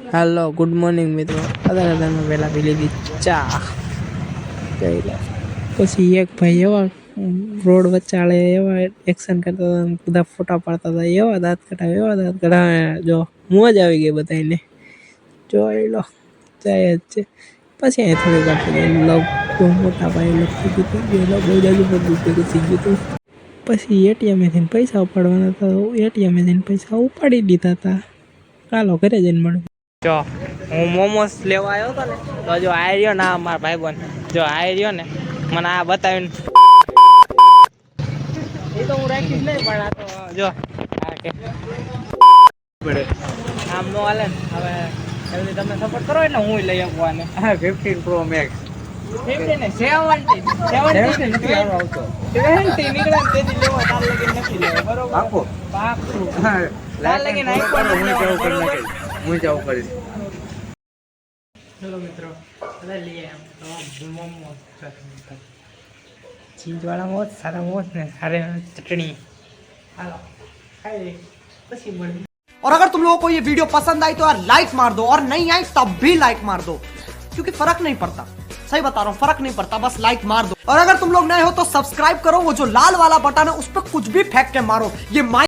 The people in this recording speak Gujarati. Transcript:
हेलो गुड मॉर्निंग मित्रों अदर में पहला पी लीधी चा પછી એક ભાઈ એવા રોડ વચ્ચાળે એવા એક્શન કરતા હતા બધા ફોટા પાડતા હતા એવા દાંત કઢાવે જો મોજ આવી ગઈ બધાને જોઈ લો જાય જ છે પછી અહીં થોડીક આપણે લવ મોટા પાયે લખી દીધું બહુ જાજુ બધું ભેગું થઈ ગયું હતું પછી એટીએમેથી પૈસા ઉપાડવાના હતા એટીએમેથી પૈસા ઉપાડી દીધા હતા ચાલો ઘરે જઈને મળ્યું જો હું મોમોસ લેવા આવ્યો હતો ને તો જો આ રહ્યો ને મારા ભાઈબંધ જો આ રહ્યો ને મને આ બતાવીને એ તો હું રાખીશ નહીં પણ આ તો જો આ કે આમ નો હાલે ને હવે જલ્દી તમે સપોર્ટ કરો એટલે હું લઈ આપું આને 15 Pro Max 15 ને 70 નીકળે તેથી લેવો તાર લગી નથી લેવો બરોબર પાકો પાકું હા તાર લગી નાખો હું જાઉં કરીશ ચલો મિત્રો બધા લઈએ મોમોસ ચીઝ વાળા મોજ સારા મોજ ને સારે ચટણી હાલો ખાઈ પછી મળી और अगर तुम लोगों को ये वीडियो पसंद आई तो यार लाइक मार दो और नहीं आई तब भी लाइक मार दो क्योंकि फर्क नहीं पड़ता सही बता रहा हूँ फर्क नहीं पड़ता बस लाइक मार दो और अगर तुम लोग नए हो तो सब्सक्राइब करो वो जो लाल वाला बटन है उस पर कुछ भी फेंक के मारो ये